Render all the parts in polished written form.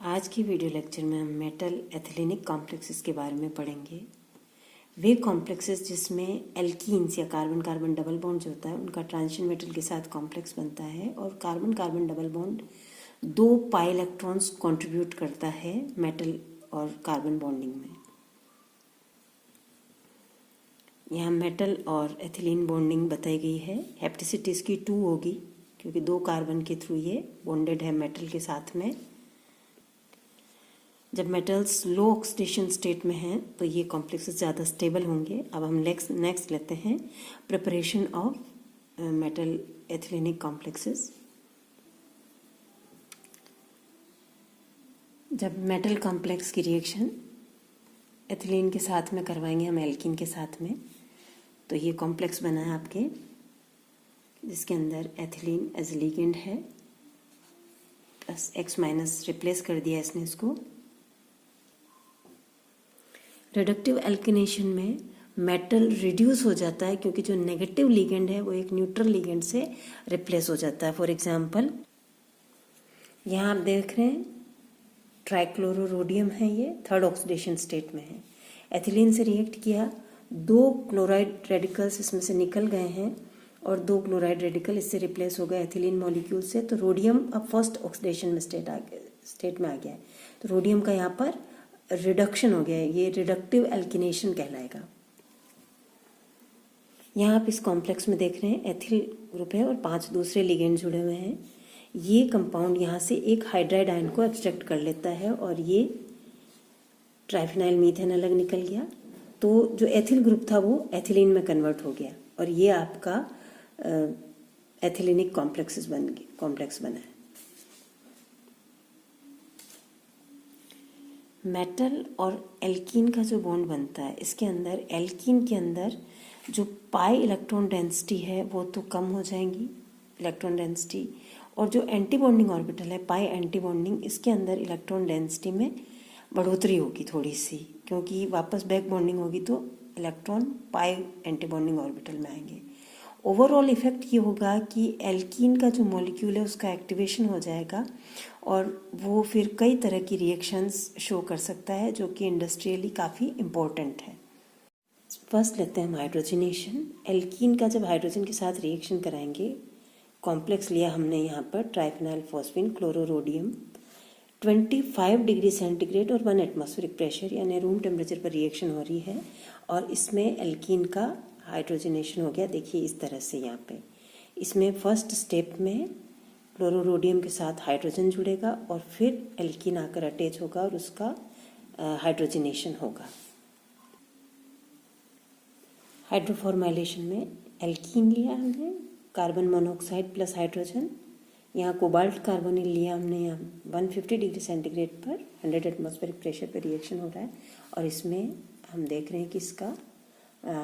आज की video lecture में हम मेटल एथिलीनिक कॉम्प्लेक्सेस के बारे में पढ़ेंगे। वे कॉम्प्लेक्सेस जिसमें एल्कीन्स या कार्बन कार्बन डबल बॉन्ड जो होता है उनका ट्रांजिशन मेटल के साथ कॉम्प्लेक्स बनता है और carbon carbon double bond 2 pi electrons contribute करता है मेटल और कार्बन बॉन्डिंग में। यहाँ मेटल और एथिलीन बॉन्डिंग बताई गई है। हेप्टिसिटी इसकी 2 होगी क्योंकि 2 कार्बन के थ्रू ये बॉन्डेड है मेटल के साथ में। जब मेटल्स लो ऑक्सीडेशन स्टेट में हैं तो ये कॉम्प्लेक्सेस ज़्यादा स्टेबल होंगे। अब हम नेक्स्ट लेते हैं प्रिपरेशन ऑफ मेटल एथिलीनिक कॉम्प्लेक्सेस। जब मेटल कॉम्प्लेक्स की रिएक्शन एथिलीन के साथ में करवाएंगे हम एल्कीन के साथ में, तो ये कॉम्प्लेक्स बना है आपके जिसके अंदर एथिलीन एज लिगेंड है प्लस X माइनस रिप्लेस कर दिया इसने इसको। रिडक्टिव एल्केनेशन में मेटल रिड्यूस हो जाता है क्योंकि जो नेगेटिव लिगेंड है वो एक न्यूट्रल लिगेंड से रिप्लेस हो जाता है। फॉर एग्जांपल यहाँ आप देख रहे हैं ट्राइक्लोरोडियम है, ये 3rd ऑक्सीडेशन स्टेट में है। एथिलीन से रिएक्ट किया, 2 क्लोराइड रेडिकल्स इसमें से निकल गए हैं और 2 क्लोराइड रेडिकल इससे रिप्लेस हो गए एथिलीन मॉलिक्यूल से, तो रोडियम अब 1st ऑक्सीडेशन में स्टेट में आ गया है। तो रोडियम का यहाँ पर रिडक्शन हो गया है, ये रिडक्टिव एल्किनेशन कहलाएगा। यहाँ आप इस कॉम्प्लेक्स में देख रहे हैं एथिल ग्रुप है और 5 दूसरे लिगेंड जुड़े हुए हैं। ये कंपाउंड यहाँ से एक हाइड्राइड आयन को एक्सट्रैक्ट कर लेता है और ये ट्राइफिनाइल मीथेन अलग निकल गया, तो जो एथिल ग्रुप था वो एथिलीन में कन्वर्ट हो गया और ये आपका एथिलीनिक कॉम्प्लेक्स बना है। मेटल और एल्कीन का जो बॉन्ड बनता है इसके अंदर एल्कीन के अंदर जो पाई इलेक्ट्रॉन डेंसिटी है वो तो कम हो जाएंगी इलेक्ट्रॉन डेंसिटी, और जो एंटी बॉन्डिंग ऑर्बिटल है पाई एंटी बॉन्डिंग, इसके अंदर इलेक्ट्रॉन डेंसिटी में बढ़ोतरी होगी थोड़ी सी, क्योंकि वापस बैक बॉन्डिंग होगी तो इलेक्ट्रॉन पाई एंटी बॉन्डिंग ऑर्बिटल में आएंगे। ओवरऑल इफेक्ट ये होगा कि एल्कीन का जो मॉलिक्यूल है उसका एक्टिवेशन हो जाएगा और वो फिर कई तरह की रिएक्शंस शो कर सकता है जो कि इंडस्ट्रियली काफ़ी इम्पोर्टेंट है। फर्स्ट लेते हैं हम हाइड्रोजनेशन। एल्कीन का जब हाइड्रोजन के साथ रिएक्शन कराएंगे, कॉम्प्लेक्स लिया हमने यहाँ पर ट्राइफिनाइल फॉस्फीन क्लोरोरोडियम, 25 डिग्री सेंटीग्रेड और 1 एटमॉस्फेरिक प्रेशर यानी रूम टेम्परेचर पर रिएक्शन हो रही है और इसमें एल्कीन का हाइड्रोजनेशन हो गया। देखिए इस तरह से यहाँ पे इसमें फर्स्ट स्टेप में क्लोरोरोडियम के साथ हाइड्रोजन जुड़ेगा और फिर एल्कीन आकर अटैच होगा और उसका हाइड्रोजनेशन होगा। हाइड्रोफॉर्माइलेशन में एल्कीन लिया हमने, कार्बन मोनोऑक्साइड प्लस हाइड्रोजन, यहाँ कोबाल्ट कार्बोनिल लिया हमने, यहाँ 150 डिग्री सेंटीग्रेड पर 100 एटमॉस्फेरिक प्रेशर पर रिएक्शन हो रहा है और इसमें हम देख रहे हैं कि इसका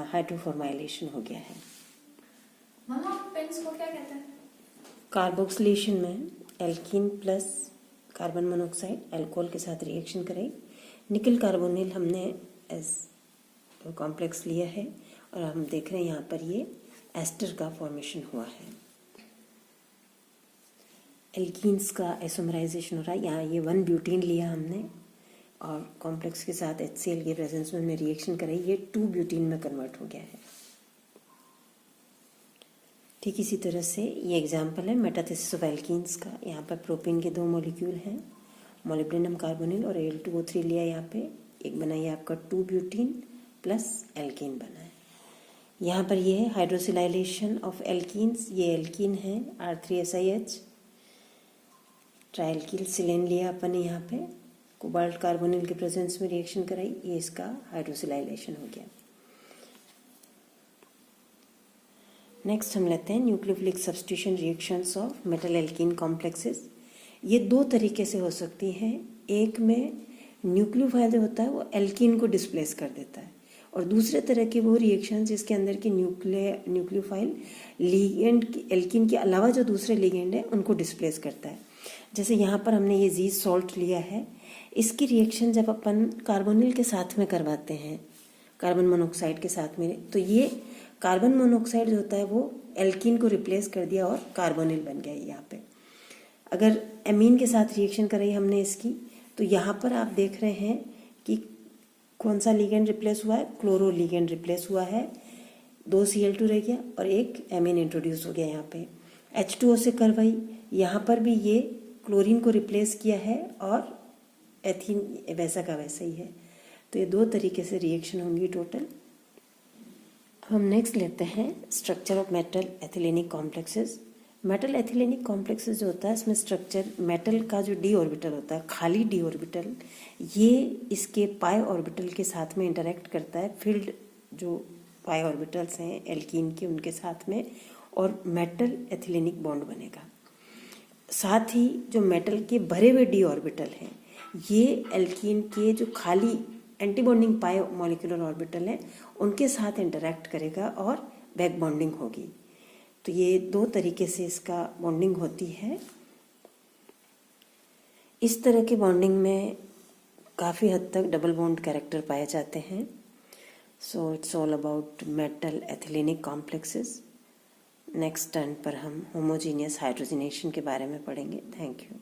हाइड्रोफॉर्माइलेशन हो गया है। मामा पेंस को क्या कहते हैं? कार्बोक्सिलेशन में alkene plus carbon monoxide alcohol के साथ रिएक्शन करें। निकल कार्बोनिल हमने एस कॉम्प्लेक्स लिया है और हम देख रहे हैं यहाँ पर ये एस्टर का फॉर्मेशन हुआ है। एल्कीन्स का आइसोमराइजेशन हो रहा है। यहाँ ये 1 ब्यूटीन लिया हमने और कॉम्प्लेक्स के साथ HCl के प्रेजेंस में रिएक्शन कराई, ये 2 ब्यूटीन में कन्वर्ट हो गया है। ठीक इसी तरह से ये एग्जाम्पल है मेटाथेसिस ऑफ एल्कीन्स का। यहाँ पर प्रोपीन के 2 मॉलिक्यूल हैं, मोलिब्डेनम कार्बोनिल और Al2O3 लिया यहाँ पे, एक बनाइए आपका 2 ब्यूटीन प्लस एल्कीन बना है। यहाँ पर ये है हाइड्रोसिलाइलेशन ऑफ एल्कीन्स, ये एल्कीन है R3SiH, ट्राइल्किल सिलेन लिया अपन ने यहाँ पे, कोबाल्ट कार्बोनिल के प्रेजेंस में रिएक्शन कराई, ये इसका हाइड्रोसिलाइलेशन हो गया। नेक्स्ट हम लेते हैं nucleophilic substitution reactions of metal alkene complexes. ये 2 तरीके से हो सकती हैं। एक में न्यूक्लियोफाइल जो होता है वो एल्कीन को डिस्प्लेस कर देता है और दूसरे तरह के वो रिएक्शन जिसके अंदर की न्यूक्लियोफाइल लिगेंड एल्कीन के अलावा जो दूसरे लिगेंड है उनको डिस्प्लेस करता है। जैसे यहाँ पर हमने ये जीज सॉल्ट लिया है, इसकी रिएक्शन जब अपन कार्बोनिल के साथ में करवाते हैं कार्बन मोनोऑक्साइड के साथ में, तो ये कार्बन मोनोऑक्साइड जो होता है वो एल्कीन को रिप्लेस कर दिया और कार्बोनिल बन गया यहाँ पे। अगर एमीन के साथ रिएक्शन कराई हमने इसकी, तो यहाँ पर आप देख रहे हैं कि कौन सा लिगेंड रिप्लेस हुआ है, क्लोरो लिगेंड रिप्लेस हुआ है, 2 Cl2 रह गया और एक एमीन इंट्रोड्यूस हो गया यहाँ पे। H2O से करवाई, यहाँ पर भी ये क्लोरीन को रिप्लेस किया है और एथीन वैसा का वैसा ही है। तो ये 2 तरीके से रिएक्शन होंगी टोटल। हम नेक्स्ट लेते हैं structure of metal ethylenic complexes. Metal ethylenic complexes जो होता है इसमें स्ट्रक्चर मेटल का जो डी ऑर्बिटल होता है, खाली डी ऑर्बिटल, ये इसके पाई ऑर्बिटल के साथ में इंटरेक्ट करता है, फील्ड जो पाई ऑर्बिटल्स हैं एल्कीन के उनके साथ में, और मेटल एथिलेनिक बॉन्ड बनेगा। साथ ही जो मेटल के भरे हुए डी ऑर्बिटल हैं ये एल्कीन के जो खाली एंटी बॉन्डिंग पाई मॉलिक्यूलर ऑर्बिटल हैं उनके साथ इंटरेक्ट करेगा और बैक बॉन्डिंग होगी। तो ये 2 तरीके से इसका बॉन्डिंग होती है। इस तरह के बॉन्डिंग में काफ़ी हद तक डबल बॉन्ड कैरेक्टर पाए जाते हैं। So it's all about metal ethylenic complexes. Next turn पर हम होमोजीनियस हाइड्रोजनेशन के बारे में पढ़ेंगे। Thank you.